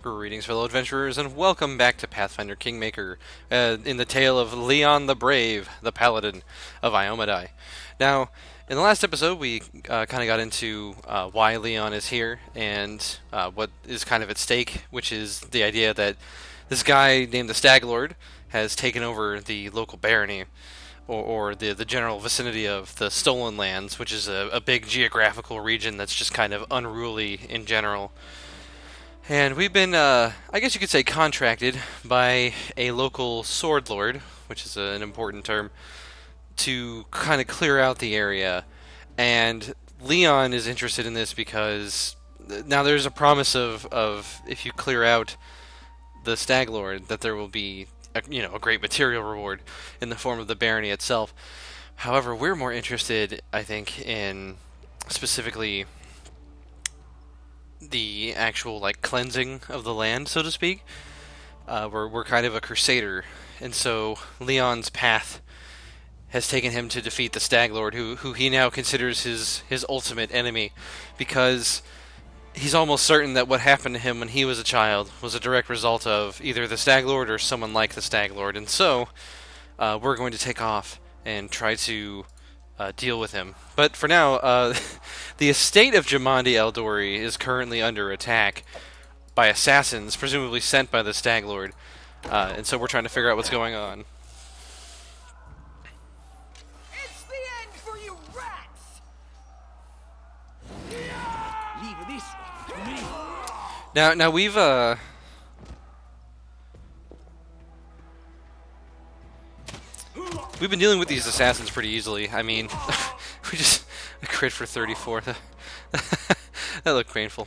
Greetings, fellow adventurers, and welcome back to Pathfinder Kingmaker, in the tale of Leon the Brave, the Paladin of Iomadai. Now, in the last episode, we kind of got into why Leon is here and what is kind of at stake, which is the idea that this guy named the Stag Lord has taken over the local barony, or the general vicinity of the Stolen Lands, which is a big geographical region that's just kind of unruly in general. And we've been, I guess you could say, contracted by a local sword lord, which is an important term, to kind of clear out the area. And Leon is interested in this because now there's a promise of if you clear out the Stag Lord, that there will be a great material reward in the form of the barony itself. However, we're more interested, I think, in specifically the actual cleansing of the land, so to speak. We're kind of a crusader, and so Leon's path has taken him to defeat the Stag Lord, who he now considers his ultimate enemy, because he's almost certain that what happened to him when he was a child was a direct result of either the Stag Lord or someone like the Stag Lord, and so we're going to take off and try to deal with him. But for now, the estate of Jamandi Eldori is currently under attack by assassins, presumably sent by the Stag Lord, and so we're trying to figure out what's going on. It's the end for you rats! Leave this one to me. Now we've been dealing with these assassins pretty easily. I mean, we just a crit for 34. That looked painful.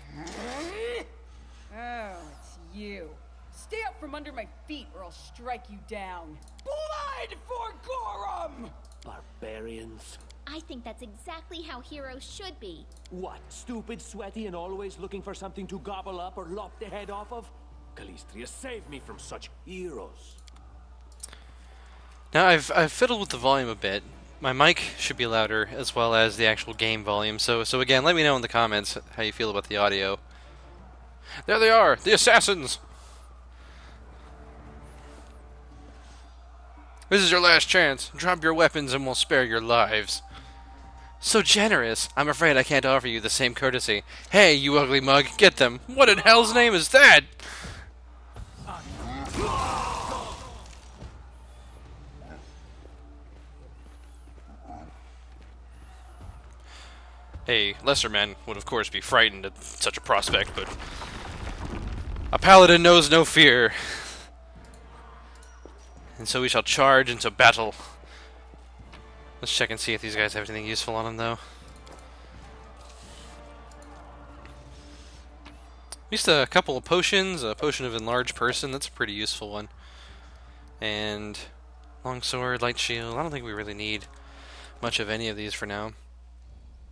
Oh, it's you. Stay up from under my feet or I'll strike you down. Blood for Gorum! Barbarians. I think that's exactly how heroes should be. What, stupid, sweaty, and always looking for something to gobble up or lop the head off of? Calistria, save me from such heroes. Now I've fiddled with the volume a bit. My mic should be louder, as well as the actual game volume. So again, let me know in the comments how you feel about the audio. There they are, the assassins! This is your last chance. Drop your weapons and we'll spare your lives. So generous. I'm afraid I can't offer you the same courtesy. Hey, you ugly mug, get them. What in hell's name is that? A lesser man would of course be frightened at such a prospect, but a paladin knows no fear. And so we shall charge into battle. Let's check and see if these guys have anything useful on them, though. At least a couple of potions. A potion of enlarged person, that's a pretty useful one. And longsword, light shield. I don't think we really need much of any of these for now.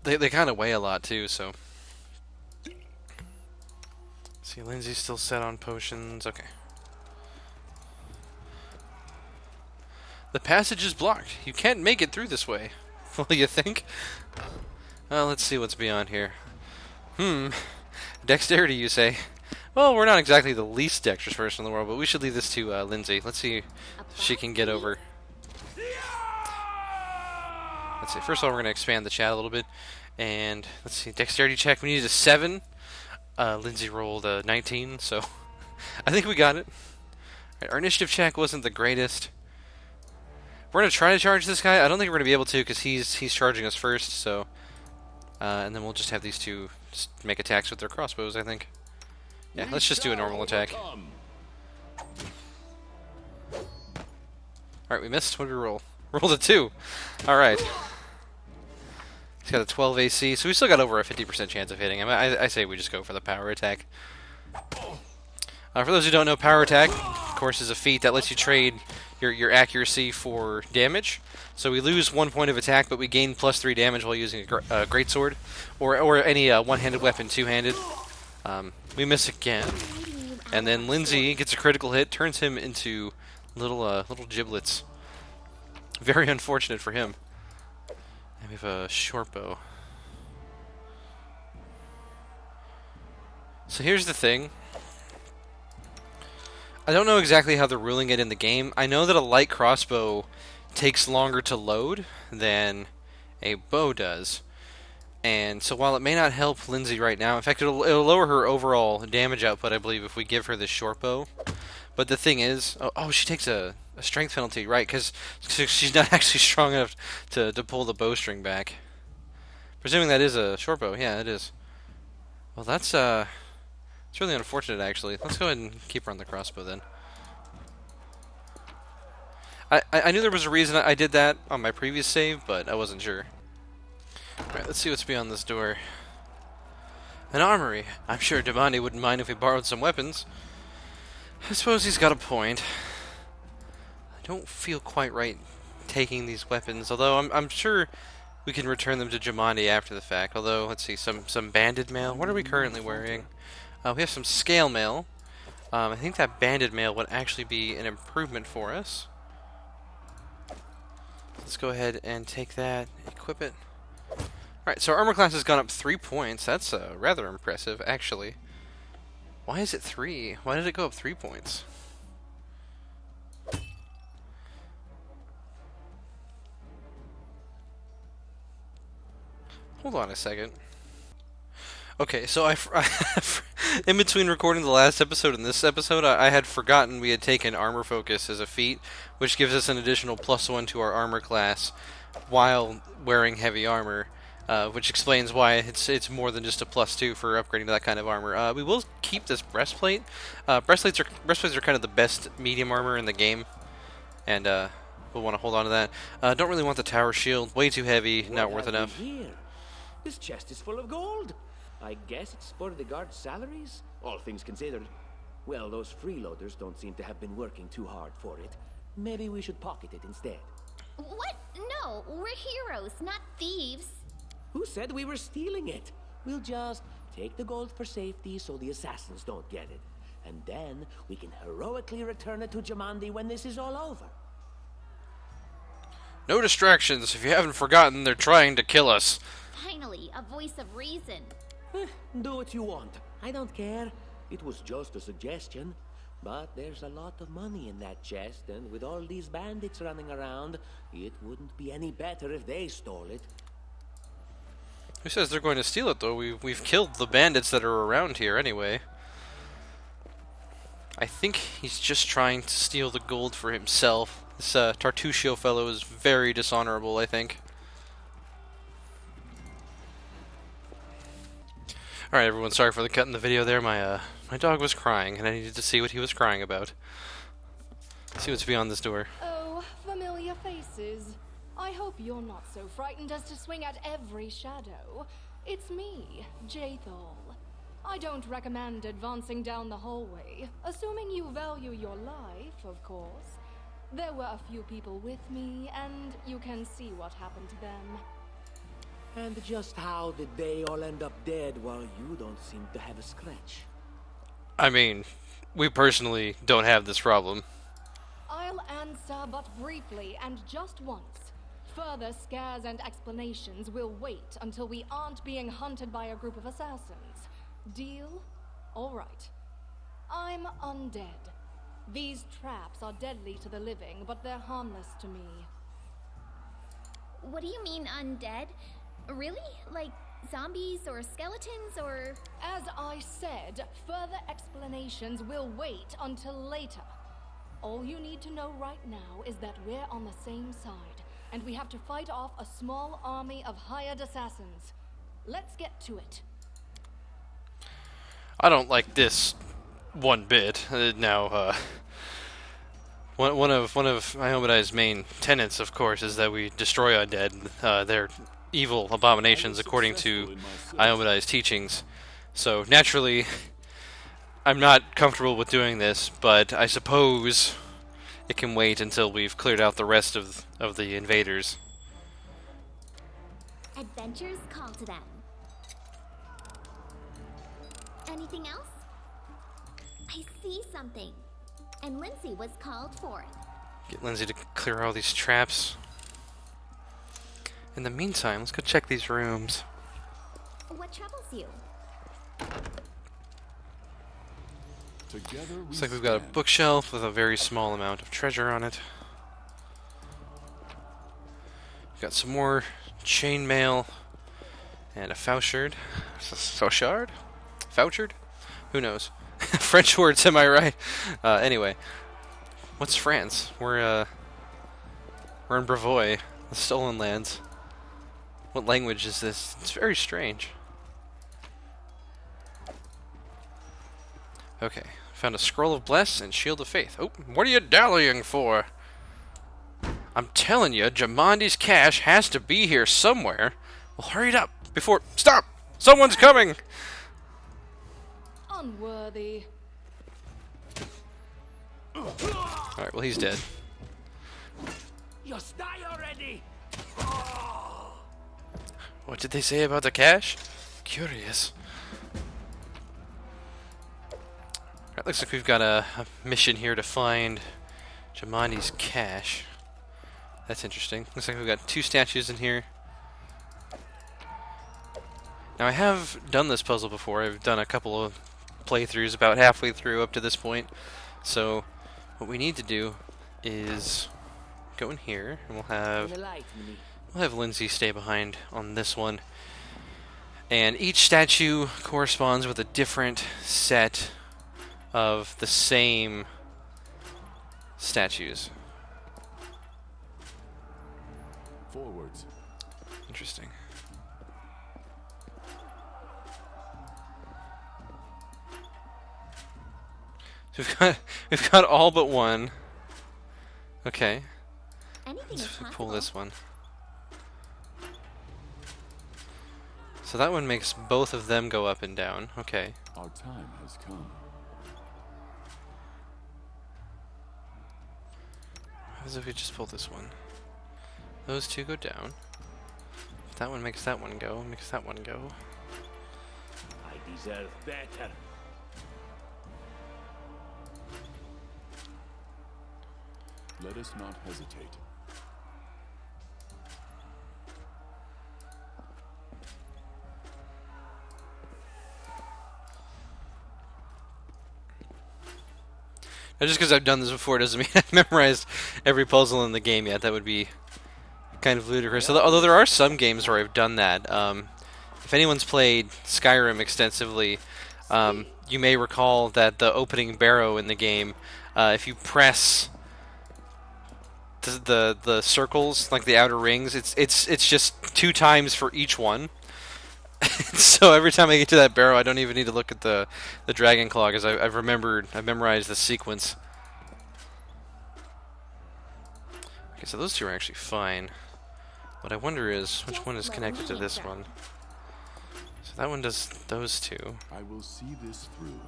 They kind of weigh a lot too, so. See, Lindsay's still set on potions. Okay. The passage is blocked. You can't make it through this way. What do you think? Well, let's see what's beyond here. Dexterity, you say? Well, we're not exactly the least dexterous person in the world, but we should leave this to Lindsay. Let's see if she can get over. Let's see. First of all, we're going to expand the chat a little bit. And let's see. Dexterity check. We needed a 7. Lindsay rolled a 19, so I think we got it. Right, our initiative check wasn't the greatest. We're going to try to charge this guy. I don't think we're going to be able to because he's charging us first, so. And then we'll just have these two just make attacks with their crossbows, I think. Yeah, let's just do a normal attack. Alright, we missed. What did we roll? Rolled a 2. Alright. He's got a 12 AC, so we still got over a 50% chance of hitting him. I say we just go for the power attack. For those who don't know, power attack, of course, is a feat that lets you trade your accuracy for damage. So we lose 1 point of attack, but we gain +3 damage while using a greatsword, or any one-handed weapon, two-handed. We miss again, and then Lindsay gets a critical hit, turns him into little giblets. Very unfortunate for him. And we have a short bow. So here's the thing. I don't know exactly how they're ruling it in the game. I know that a light crossbow takes longer to load than a bow does. And so while it may not help Lindsay right now, in fact, it'll lower her overall damage output, I believe, if we give her this short bow. But the thing is, she takes a strength penalty, right? Because she's not actually strong enough to pull the bowstring back. Presuming that is a short bow, yeah, it is. Well, that's it's really unfortunate, actually. Let's go ahead and keep her on the crossbow then. I knew there was a reason I did that on my previous save, but I wasn't sure. Alright, let's see what's beyond this door. An armory. I'm sure Demani wouldn't mind if we borrowed some weapons. I suppose he's got a point. I don't feel quite right taking these weapons, although I'm sure we can return them to Jamandi after the fact. Although, let's see, some banded mail. What are we currently wearing? We have some scale mail. I think that banded mail would actually be an improvement for us. Let's go ahead and take that, equip it. Alright, so our armor class has gone up 3 points. That's rather impressive, actually. Why is it 3? Why did it go up 3 points? Hold on a second. Okay, so in between recording the last episode and this episode, I had forgotten we had taken armor focus as a feat, which gives us an additional +1 to our armor class while wearing heavy armor, which explains why it's more than just a +2 for upgrading to that kind of armor. We will keep this breastplate. Breastplates are kind of the best medium armor in the game, and we'll want to hold on to that. Don't really want the tower shield. Way too heavy, not worth enough. Here? This chest is full of gold. I guess it's for the guards' salaries, all things considered. Well, those freeloaders don't seem to have been working too hard for it. Maybe we should pocket it instead. What? No, we're heroes, not thieves. Who said we were stealing it? We'll just take the gold for safety so the assassins don't get it. And then we can heroically return it to Jamandi when this is all over. No distractions. If you haven't forgotten, they're trying to kill us. Finally, a voice of reason. Do what you want. I don't care. It was just a suggestion. But there's a lot of money in that chest, and with all these bandits running around, it wouldn't be any better if they stole it. Who says they're going to steal it, though? We've killed the bandits that are around here anyway. I think he's just trying to steal the gold for himself. This Tartusio fellow is very dishonorable, I think. Alright, everyone, sorry for the cut in the video there. My dog was crying, and I needed to see what he was crying about. Let's see what's beyond this door. Oh, familiar faces. I hope you're not so frightened as to swing at every shadow. It's me, Jathal. I don't recommend advancing down the hallway, assuming you value your life, of course. There were a few people with me, and you can see what happened to them. And just how did they all end up dead while you don't seem to have a scratch? I mean, we personally don't have this problem. I'll answer but briefly and just once. Further scares and explanations will wait until we aren't being hunted by a group of assassins. Deal? All right. I'm undead. These traps are deadly to the living, but they're harmless to me. What do you mean, undead? Really? Like zombies or skeletons or... As I said, further explanations will wait until later. All you need to know right now is that we're on the same side, and we have to fight off a small army of hired assassins. Let's get to it. I don't like this one bit. One of Iomadi's main tenets, of course, is that we destroy undead. They're evil abominations according to Iomadi's teachings. So naturally, I'm not comfortable with doing this, but I suppose it can wait until we've cleared out the rest of the invaders. Adventures call to them. Anything else? I see something. And Lindsay was called forth. Get Lindsay to clear all these traps. In the meantime, let's go check these rooms. What troubles you? Together we Looks like we've got a stand. bookshelf with a very small amount of treasure on it. We've got some more chainmail and a fauchard. Fauchard? Fauchard? Who knows? French words, am I right? Anyway, what's France? We're in Bravoy, the Stolen Lands. What language is this? It's very strange. Okay, found a scroll of bless and shield of faith. Oh, what are you dallying for? I'm telling you, Jamandi's cache has to be here somewhere. Well, hurry it up before... Stop! Someone's coming! Unworthy. Alright, well, he's dead. Just die already! What did they say about the cache? Curious. Alright, looks like we've got a mission here to find Jamandi's cache. That's interesting. Looks like we've got 2 statues in here. Now, I have done this puzzle before. I've done a couple of playthroughs about halfway through up to this point. So, what we need to do is go in here, and we'll have Lindsay stay behind on this one. And each statue corresponds with a different set of the same statues. Forwards. Interesting. So we've got all but one. Okay. Anything is Let's pull possible. this one. So that one makes both of them go up and down. Okay. Our time has come. As if we just pull this one. Those 2 go down. That one makes that one go, makes that one go. I deserve better. Let us not hesitate. Now, just because I've done this before doesn't mean I've memorized every puzzle in the game yet. That would be kind of ludicrous. Although there are some games where I've done that. If anyone's played Skyrim extensively, you may recall that the opening barrow in the game, if you press the circles, like the outer rings, it's just 2 times for each one. So every time I get to that barrow, I don't even need to look at the dragon claw, because I've memorized the sequence. Okay, so those 2 are actually fine. What I wonder is which one is connected to this one. So that one does those 2. I will see this through.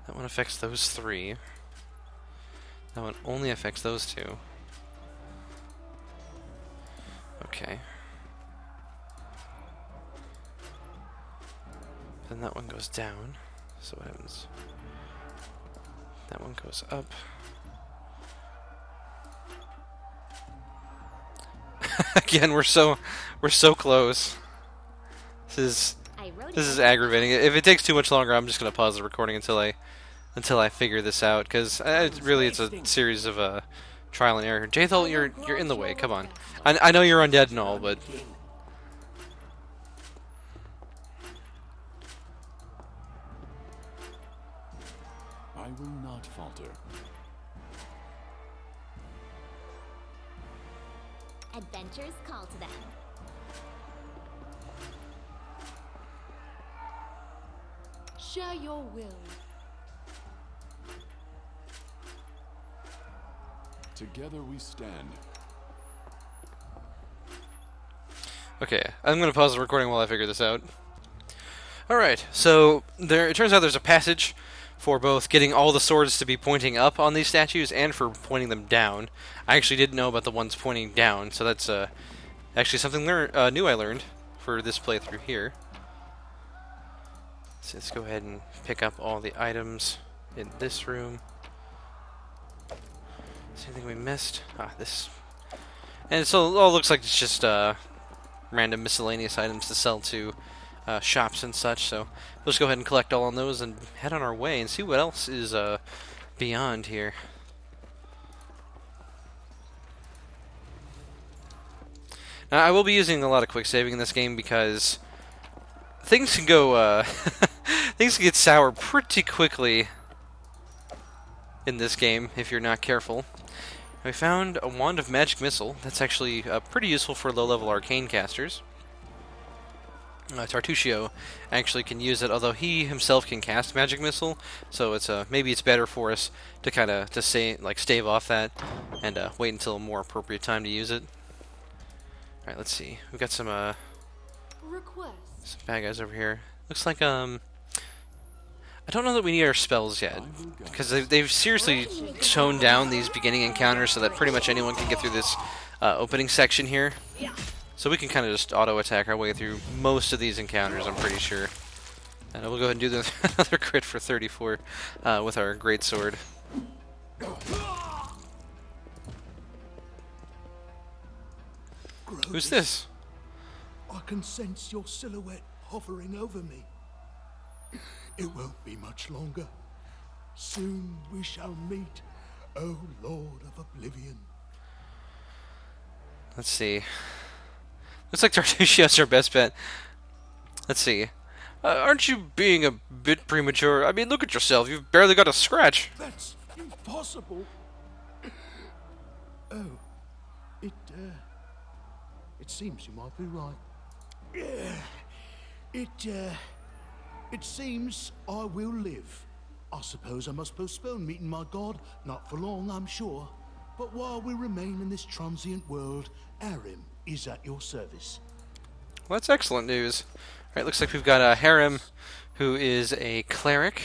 That one affects those 3. That one only affects those 2. Okay. Then that one goes down. So what happens? That one goes up. Again, we're so close. This is aggravating. If it takes too much longer, I'm just gonna pause the recording until I figure this out, because really it's a series of trial and error. Jathal, you're in the way. Come on. I know you're undead and all, but I will not falter. Adventures call to them. Share your will. Together we stand. okay. I'm gonna pause the recording while I figure this out. Alright, so it turns out there's a passage for both getting all the swords to be pointing up on these statues and for pointing them down. I actually didn't know about the ones pointing down, so that's actually something new I learned for this playthrough here. So let's go ahead and pick up all the items in this room. Is there anything we missed? This. And so it all looks like it's just random miscellaneous items to sell to shops and such. So we'll just go ahead and collect all on those and head on our way and see what else is beyond here. Now, I will be using a lot of quick saving in this game because things can go things can get sour pretty quickly in this game if you're not careful. We found a wand of magic missile. That's actually pretty useful for low-level arcane casters. Tartuccio actually can use it, although he himself can cast magic missile. So it's maybe it's better for us to kind of stave off that and wait until a more appropriate time to use it. All right, let's see. We've got some bad guys over here. Looks like I don't know that we need our spells yet, because they've seriously toned down these beginning encounters so that pretty much anyone can get through this opening section here. So we can kind of just auto-attack our way through most of these encounters, I'm pretty sure. And we'll go ahead and do another crit for 34 with our greatsword. Who's this? I can sense your silhouette hovering over me. It won't be much longer. Soon we shall meet, O Lord of Oblivion. Let's see. Looks like Tartuccio's our best bet. Let's see. Aren't you being a bit premature? I mean, look at yourself. You've barely got a scratch. That's impossible. Oh, it seems you might be right. It seems I will live. I suppose I must postpone meeting my god. Not for long, I'm sure. But while we remain in this transient world, Arim is at your service. Well, that's excellent news. Alright, looks like we've got a Harem, who is a cleric.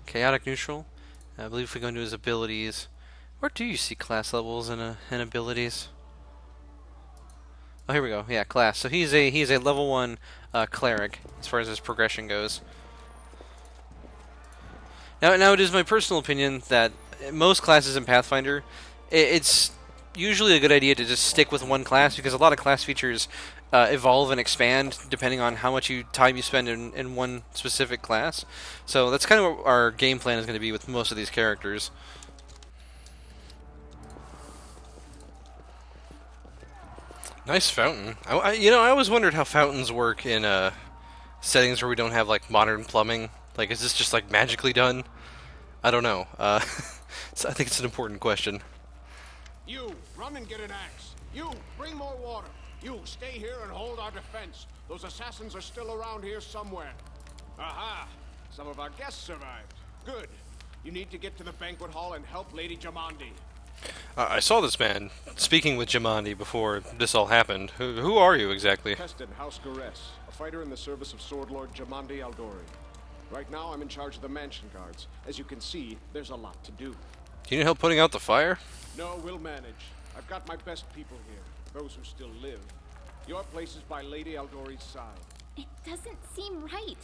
Chaotic neutral. I believe if we go into his abilities... Where do you see class levels and abilities? Oh, here we go. Yeah, class. So he's a level 1 cleric as far as his progression goes. Now it is my personal opinion that most classes in Pathfinder, it's usually a good idea to just stick with one class, because a lot of class features evolve and expand depending on how much time you spend in one specific class. So that's kind of what our game plan is going to be with most of these characters. Nice fountain. I always wondered how fountains work in settings where we don't have like modern plumbing. Like, is this just like magically done? I don't know. So I think it's an important question. You, run and get an axe. You, bring more water. You, stay here and hold our defense. Those assassins are still around here somewhere. Aha! Some of our guests survived. Good. You need to get to the banquet hall and help Lady Jamandi. I saw this man speaking with Jamandi before this all happened. Who are you exactly? Peston, House Gares, a fighter in the service of Sword Lord Jamandi Aldori. Right now, I'm in charge of the mansion guards. As you can see, there's a lot to do. Do you need help putting out the fire? No, we'll manage. I've got my best people here, those who still live. Your place is by Lady Aldori's side. It doesn't seem right.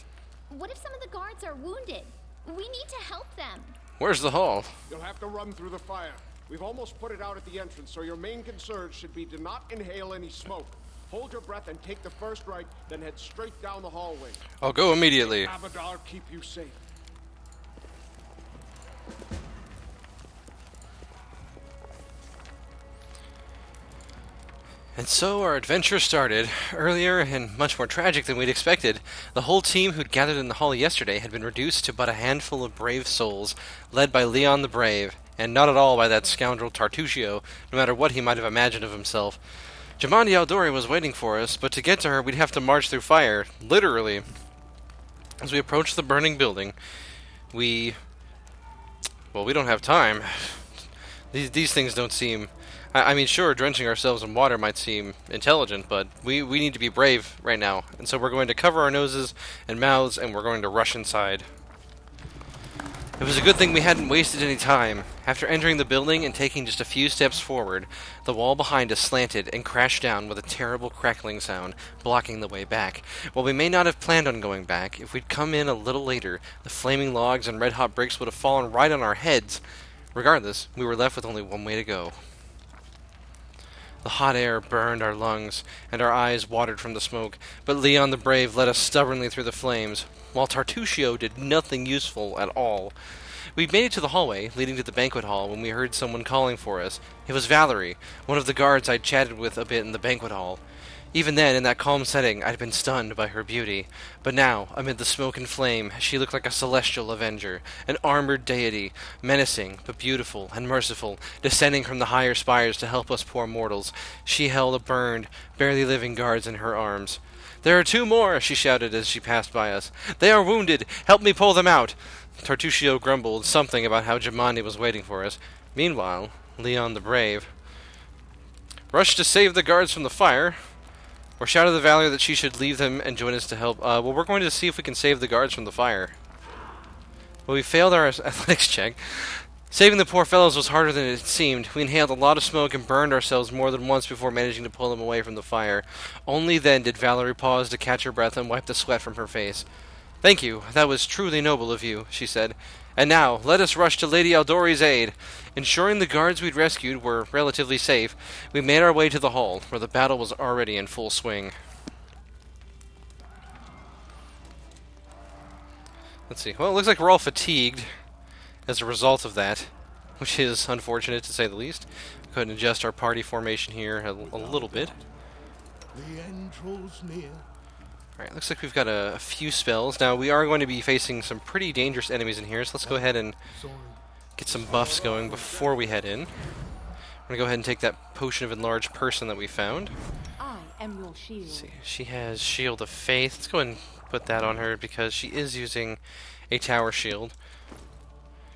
What if some of the guards are wounded? We need to help them. Where's the hall? You'll have to run through the fire. We've almost put it out at the entrance, so your main concern should be to not inhale any smoke. Hold your breath and take the first right, then head straight down the hallway. I'll go immediately. Abadar keep you safe. And so our adventure started. Earlier and much more tragic than we'd expected. The whole team who'd gathered in the hall yesterday had been reduced to but a handful of brave souls, led by Leon the Brave, and not at all by that scoundrel Tartuccio, no matter what he might have imagined of himself. Jamandi Aldori was waiting for us, but to get to her we'd have to march through fire, literally. As we approached the burning building, we don't have time. These things don't seem... I mean, sure, drenching ourselves in water might seem intelligent, but we need to be brave right now. And so we're going to cover our noses and mouths, and we're going to rush inside. It was a good thing we hadn't wasted any time. After entering the building and taking just a few steps forward, the wall behind us slanted and crashed down with a terrible crackling sound, blocking the way back. While we may not have planned on going back, if we'd come in a little later, the flaming logs and red-hot bricks would have fallen right on our heads. Regardless, we were left with only one way to go. The hot air burned our lungs, and our eyes watered from the smoke, but Leon the Brave led us stubbornly through the flames, while Tartuccio did nothing useful at all. We made it to the hallway leading to the banquet hall when we heard someone calling for us. It was Valerie, one of the guards I'd chatted with a bit in the banquet hall. Even then, in that calm setting, I'd been stunned by her beauty. But now, amid the smoke and flame, she looked like a celestial avenger, an armored deity, menacing, but beautiful and merciful, descending from the higher spires to help us poor mortals. She held a burned, barely living guards in her arms. "There are 2 more!" she shouted as she passed by us. "They are wounded! Help me pull them out!" Tartuccio grumbled something about how Jamandi was waiting for us. Meanwhile, Leon the Brave rushed to save the guards from the fire, or shouted to Valerie that she should leave them and join us to help. Well, we're going to see if we can save the guards from the fire. Well, we failed our athletics check. Saving the poor fellows was harder than it seemed. We inhaled a lot of smoke and burned ourselves more than once before managing to pull them away from the fire. Only then did Valerie pause to catch her breath and wipe the sweat from her face. "Thank you, that was truly noble of you," she said. "And now, let us rush to Lady Aldori's aid." Ensuring the guards we'd rescued were relatively safe, we made our way to the hall, where the battle was already in full swing. Let's see. Well, it looks like we're all fatigued as a result of that, which is unfortunate to say the least. Go ahead and adjust our party formation here a little bit. The end draws near. Alright, looks like we've got a few spells. Now, we are going to be facing some pretty dangerous enemies in here, so let's go ahead and get some buffs going before we head in. I'm going to go ahead and take that potion of enlarged person that we found. I am your shield. Let's see, she has Shield of Faith. Let's go ahead and put that on her because she is using a tower shield.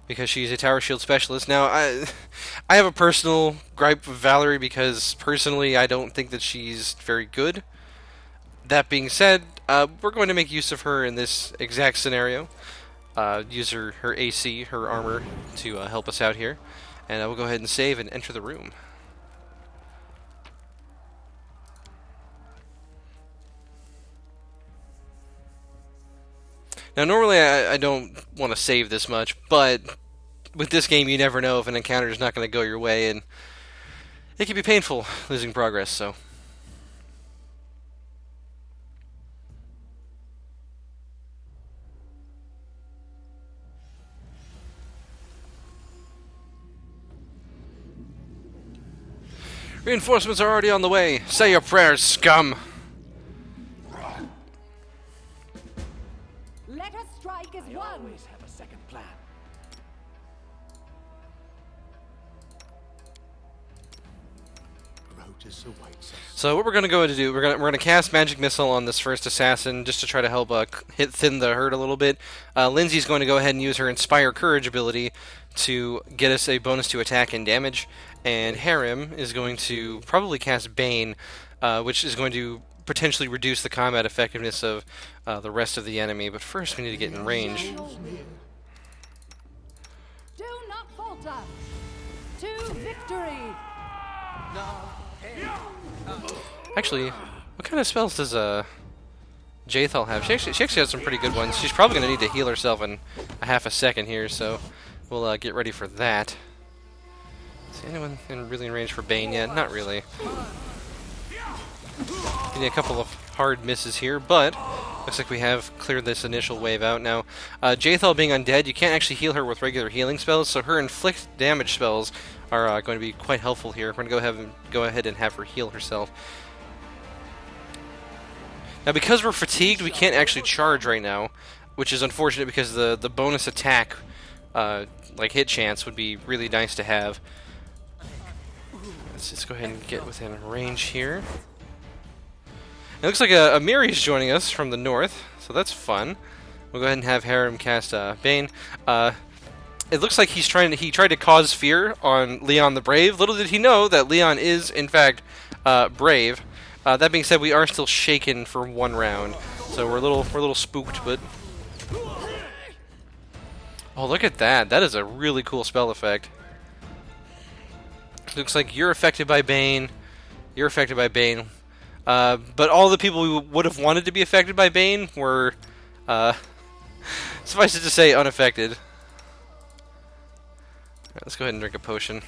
Because she's a tower shield specialist. Now, I have a personal gripe with Valerie because personally I don't think that she's very good. That being said, we're going to make use of her in this exact scenario. Use her AC, her armor, to help us out here. And we'll go ahead and save and enter the room. Now, normally I don't want to save this much, but with this game you never know if an encounter is not going to go your way, and it can be painful losing progress, so... Reinforcements are already on the way. Say your prayers, scum! Let us strike as one. Always have a second plan. Grotus awaits us. So what we're going to go to do, we're going to cast Magic Missile on this first assassin just to try to help thin the herd a little bit. Lindsay's going to go ahead and use her Inspire Courage ability to get us a bonus to attack and damage. And Harem is going to probably cast Bane, which is going to potentially reduce the combat effectiveness of the rest of the enemy. But first we need to get in range. Do not falter. To victory. Actually, what kind of spells does Jaethal have? She actually has some pretty good ones. She's probably going to need to heal herself in a half a second here, so we'll get ready for that. Is anyone really in range for Bane yet? Not really. We need a couple of hard misses here, but looks like we have cleared this initial wave out. Now, Jaethal being undead, you can't actually heal her with regular healing spells, so her inflict damage spells are going to be quite helpful here. We're going to go ahead and have her heal herself. Now, because we're fatigued, we can't actually charge right now, which is unfortunate because the bonus attack, like hit chance, would be really nice to have. Let's just go ahead and get within range here. It looks like Amiri's joining us from the north, so that's fun. We'll go ahead and have Harem cast Bane. It looks like he tried to cause fear on Leon the Brave. Little did he know that Leon is, in fact, brave. That being said, we are still shaken for one round, so we're a little spooked. But oh, look at that! That is a really cool spell effect. Looks like you're affected by Bane. You're affected by Bane. But all the people we would have wanted to be affected by Bane were, suffice it to say, unaffected. Alright, let's go ahead and drink a potion.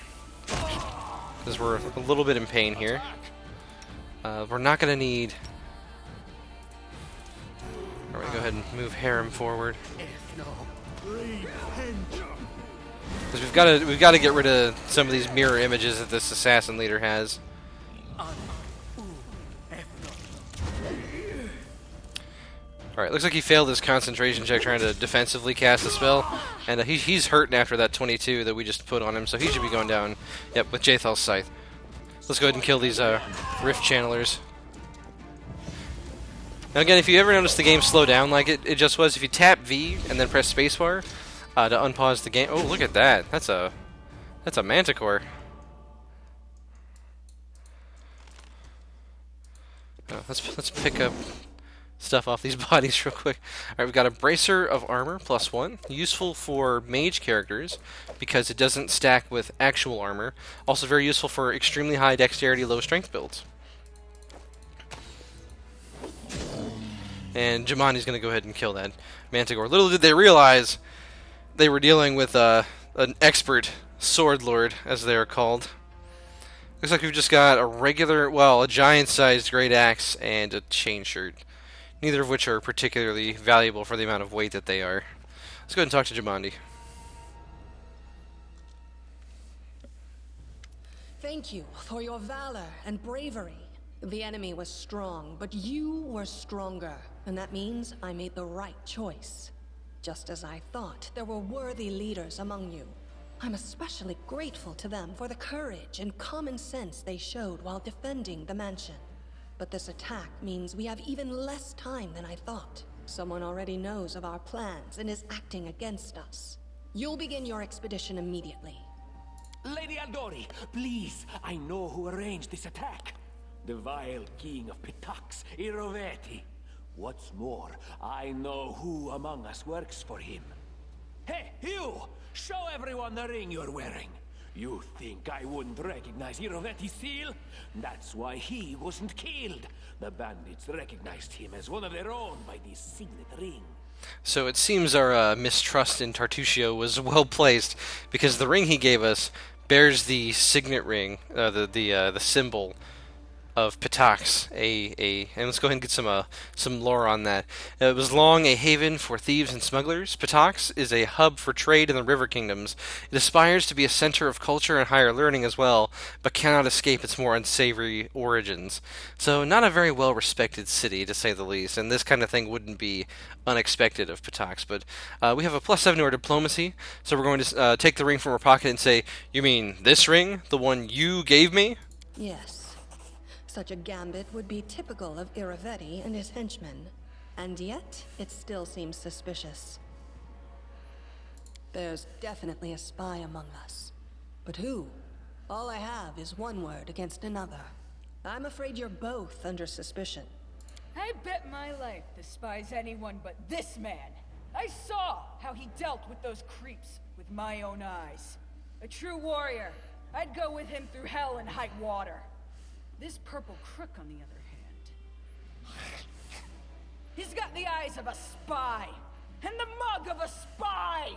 because we're a little bit in pain here. We're not going to need... We're going to go ahead and move Harem forward. Because we've got to get rid of some of these mirror images that this assassin leader has. Alright, looks like he failed his concentration check trying to defensively cast a spell. And he's hurting after that 22 that we just put on him, so he should be going down, yep, with Jathal's Scythe. Let's go ahead and kill these Rift Channelers. Now again, if you ever notice the game slow down like it just was, if you tap V and then press spacebar to unpause the game... Oh, look at that. That's a Manticore. Oh, let's pick up stuff off these bodies real quick. Alright, we've got a Bracer of Armor, +1. Useful for mage characters, because it doesn't stack with actual armor. Also very useful for extremely high dexterity, low strength builds. And Jumanji's going to go ahead and kill that Manticore. Little did they realize they were dealing with an expert sword lord, as they are called. Looks like we've just got a regular, well, a giant-sized great axe and a chain shirt. Neither of which are particularly valuable for the amount of weight that they are. Let's go ahead and talk to Jumanji. Thank you for your valor and bravery. The enemy was strong, but you were stronger. And that means I made the right choice. Just as I thought, there were worthy leaders among you. I'm especially grateful to them for the courage and common sense they showed while defending the mansion. But this attack means we have even less time than I thought. Someone already knows of our plans and is acting against us. You'll begin your expedition immediately. Lady Aldori, please, I know who arranged this attack. The vile king of Pitax, Iroveti. What's more, I know who among us works for him. Hey, you! Show everyone the ring you're wearing. You think I wouldn't recognize Iroveti's seal? That's why he wasn't killed. The bandits recognized him as one of their own by this signet ring. So it seems our mistrust in Tartusio was well placed, because the ring he gave us bears the signet ring, the symbol of Pitax, and let's go ahead and get some lore on that. It was long a haven for thieves and smugglers. Pitax is a hub for trade in the river kingdoms. It aspires to be a center of culture and higher learning as well, but cannot escape its more unsavory origins. So not a very well-respected city, to say the least, and this kind of thing wouldn't be unexpected of Pitax. But we have a +7 to our diplomacy, so we're going to take the ring from our pocket and say, "You mean this ring? The one you gave me?" Yes. Such a gambit would be typical of Iroveti and his henchmen. And yet, it still seems suspicious. There's definitely a spy among us. But who? All I have is one word against another. I'm afraid you're both under suspicion. I bet my life despise anyone but this man. I saw how he dealt with those creeps with my own eyes. A true warrior. I'd go with him through hell and high water. This purple crook, on the other hand, he's got the eyes of a spy, and the mug of a spy!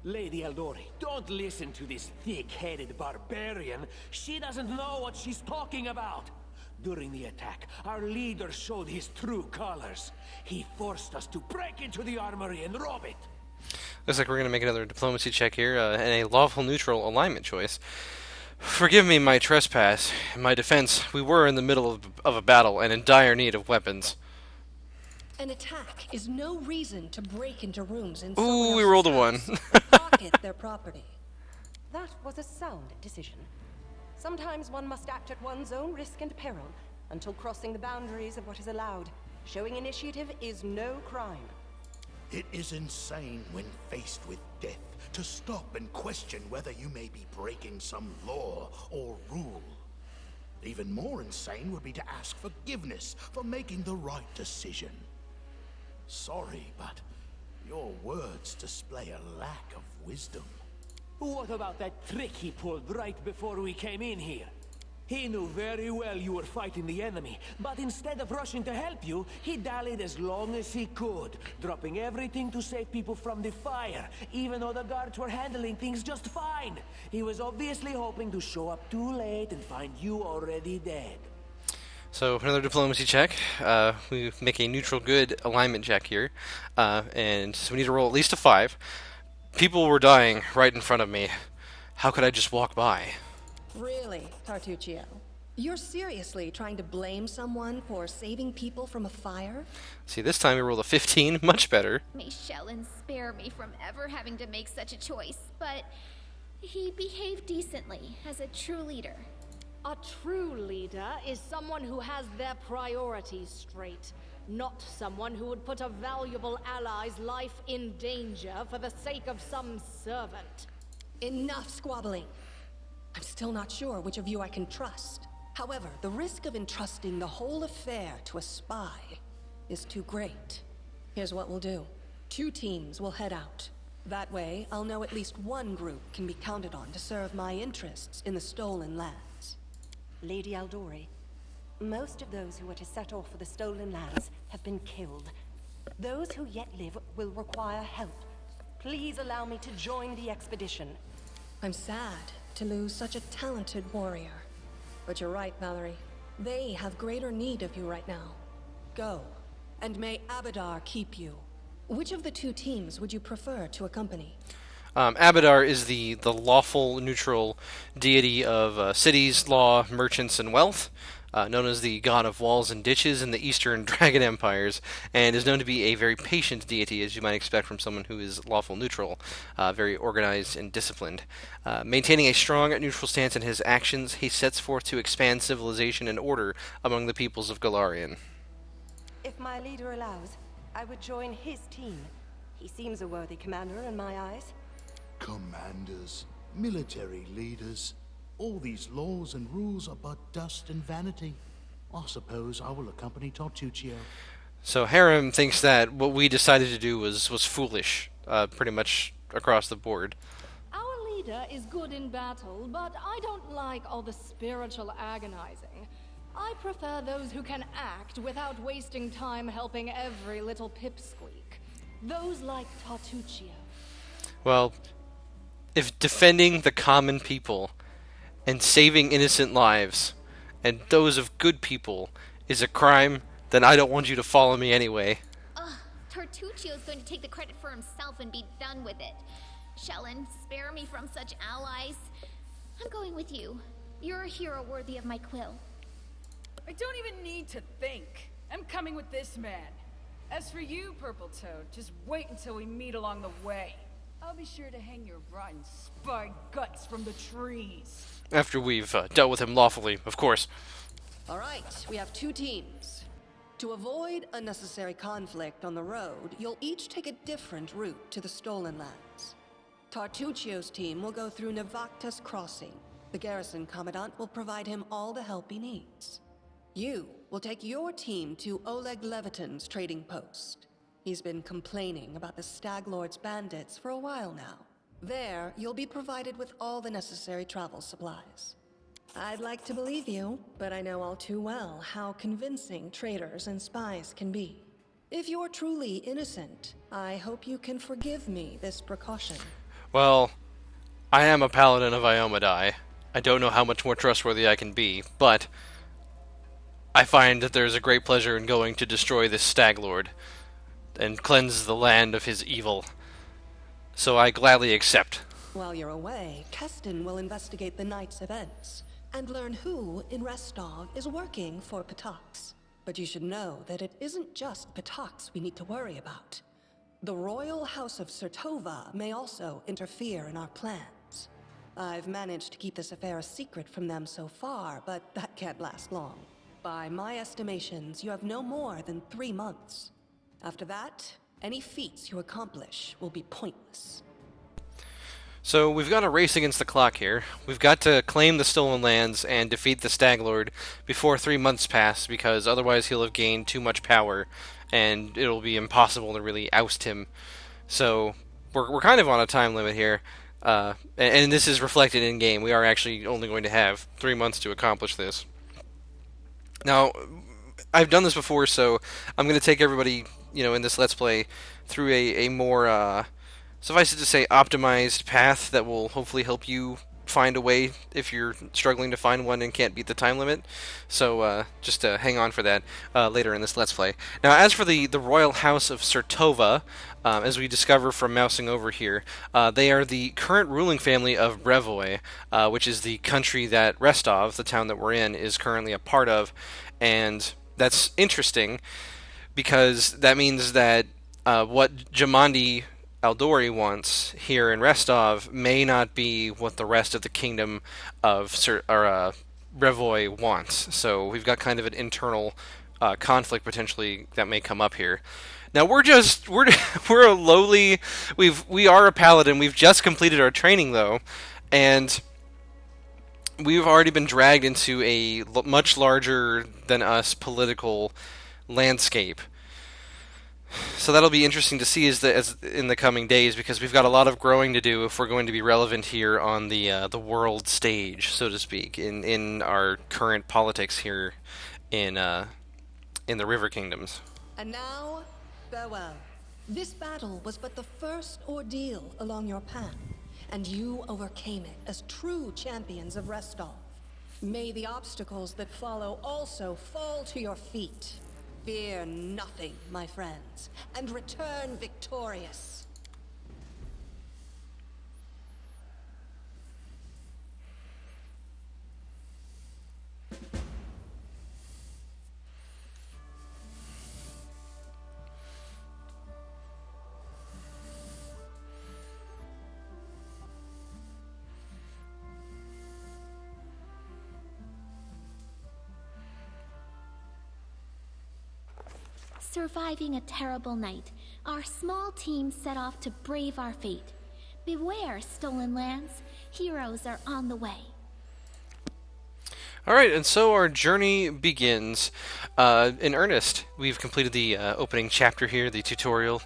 Lady Aldori, don't listen to this thick-headed barbarian. She doesn't know what she's talking about. During the attack, our leader showed his true colors. He forced us to break into the armory and rob it. Looks like we're going to make another diplomacy check here, and a lawful neutral alignment choice. Forgive me my trespass. In my defense, we were in the middle of a battle and in dire need of weapons. An attack is no reason to break into rooms in Ooh, we rolled a 1. and pocket their property. That was a sound decision. Sometimes one must act at one's own risk and peril, until crossing the boundaries of what is allowed. Showing initiative is no crime. It is insane when faced with death to stop and question whether you may be breaking some law or rule. Even more insane would be to ask forgiveness for making the right decision. Sorry, but your words display a lack of wisdom. What about that trick he pulled right before we came in here? He knew very well you were fighting the enemy, but instead of rushing to help you, he dallied as long as he could, dropping everything to save people from the fire, even though the guards were handling things just fine. He was obviously hoping to show up too late and find you already dead. So another diplomacy check. We make a neutral good alignment check here, and so we need to roll at least a 5. People were dying right in front of me. How could I just walk by? Really, Tartuccio? You're seriously trying to blame someone for saving people from a fire? See, this time we rolled a 15, much better. May Shellen spare me from ever having to make such a choice, but he behaved decently as a true leader. A true leader is someone who has their priorities straight, not someone who would put a valuable ally's life in danger for the sake of some servant. Enough squabbling. I'm still not sure which of you I can trust. However, the risk of entrusting the whole affair to a spy is too great. Here's what we'll do. 2 teams will head out. That way, I'll know at least one group can be counted on to serve my interests in the stolen lands. Lady Aldori, most of those who were to set off for the stolen lands have been killed. Those who yet live will require help. Please allow me to join the expedition. I'm sad to lose such a talented warrior. But you're right, Valerie. They have greater need of you right now. Go, and may Abadar keep you. Which of the 2 teams would you prefer to accompany? Abadar is the lawful, neutral deity of cities, law, merchants, and wealth, known as the god of walls and ditches in the Eastern Dragon Empires, and is known to be a very patient deity, as you might expect from someone who is lawful neutral, very organized and disciplined. Maintaining a strong neutral stance in his actions, he sets forth to expand civilization and order among the peoples of Golarion. If my leader allows, I would join his team. He seems a worthy commander in my eyes. Commanders, military leaders, all these laws and rules are but dust and vanity. I suppose I will accompany Tartuccio. So Harem thinks that what we decided to do was foolish, pretty much across the board. Our leader is good in battle, but I don't like all the spiritual agonizing. I prefer those who can act without wasting time helping every little pipsqueak. Those like Tartuccio. Well, if defending the common people and saving innocent lives and those of good people is a crime, then I don't want you to follow me anyway. Ugh, Tartuccio's going to take the credit for himself and be done with it. Shellen, spare me from such allies. I'm going with you. You're a hero worthy of my quill. I don't even need to think. I'm coming with this man. As for you, Purple Toad, just wait until we meet along the way. I'll be sure to hang your rotten spy guts from the trees. After we've dealt with him lawfully, of course. All right, we have 2 teams. To avoid unnecessary conflict on the road, you'll each take a different route to the stolen lands. Tartuccio's team will go through Navacta's crossing. The garrison commandant will provide him all the help he needs. You will take your team to Oleg Leviton's trading post. He's been complaining about the Stag Lord's bandits for a while now. There, you'll be provided with all the necessary travel supplies. I'd like to believe you, but I know all too well how convincing traitors and spies can be. If you're truly innocent, I hope you can forgive me this precaution. Well, I am a Paladin of Iomadai. I don't know how much more trustworthy I can be, but I find that there's a great pleasure in going to destroy this Stag Lord and cleanse the land of his evil. So I gladly accept. While you're away, Keston will investigate the night's events and learn who in Restov is working for Patax. But you should know that it isn't just Patax we need to worry about. The Royal House of Sertova may also interfere in our plans. I've managed to keep this affair a secret from them so far, but that can't last long. By my estimations, you have no more than 3 months. After that, any feats you accomplish will be pointless. So we've got a race against the clock here. We've got to claim the stolen lands and defeat the Stag Lord before 3 months pass, because otherwise he'll have gained too much power, and it'll be impossible to really oust him. So we're kind of on a time limit here. And this is reflected in game. We are actually only going to have 3 months to accomplish this. Now, I've done this before, so I'm going to take everybody, in this Let's Play through a more, suffice it to say, optimized path that will hopefully help you find a way if you're struggling to find one and can't beat the time limit. So just hang on for that later in this Let's Play. Now, as for the Royal House of Sertova, as we discover from mousing over here, they are the current ruling family of Brevoy, which is the country that Restov, the town that we're in, is currently a part of. And that's interesting because that means that what Jamandi Aldori wants here in Restov may not be what the rest of the kingdom of Brevoy wants. So we've got kind of an internal conflict potentially that may come up here. Now we're a lowly. We are a paladin. We've just completed our training though, and we've already been dragged into a much larger than us political landscape. So that'll be interesting to see as in the coming days, because we've got a lot of growing to do if we're going to be relevant here on the world stage, so to speak, in our current politics here in the River Kingdoms. And now, farewell. This battle was but the first ordeal along your path, and you overcame it as true champions of Restov. May the obstacles that follow also fall to your feet. Fear nothing, my friends, and return victorious. Surviving a terrible night, our small team set off to brave our fate. Beware, stolen lands. Heroes are on the way. Alright, and so our journey begins in earnest. We've completed the opening chapter here, the tutorial,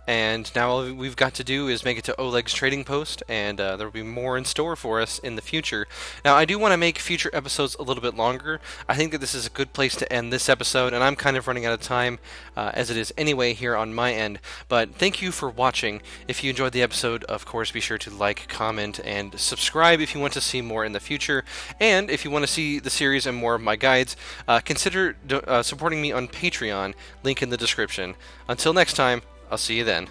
and now all we've got to do is make it to Oleg's trading post, and there will be more in store for us in the future. Now, I do want to make future episodes a little bit longer. I think that this is a good place to end this episode, and I'm kind of running out of time, as it is anyway here on my end. But thank you for watching. If you enjoyed the episode, of course, be sure to like, comment, and subscribe if you want to see more in the future. And if you want to see the series and more of my guides, consider supporting me on Patreon, link in the description. Until next time, I'll see you then.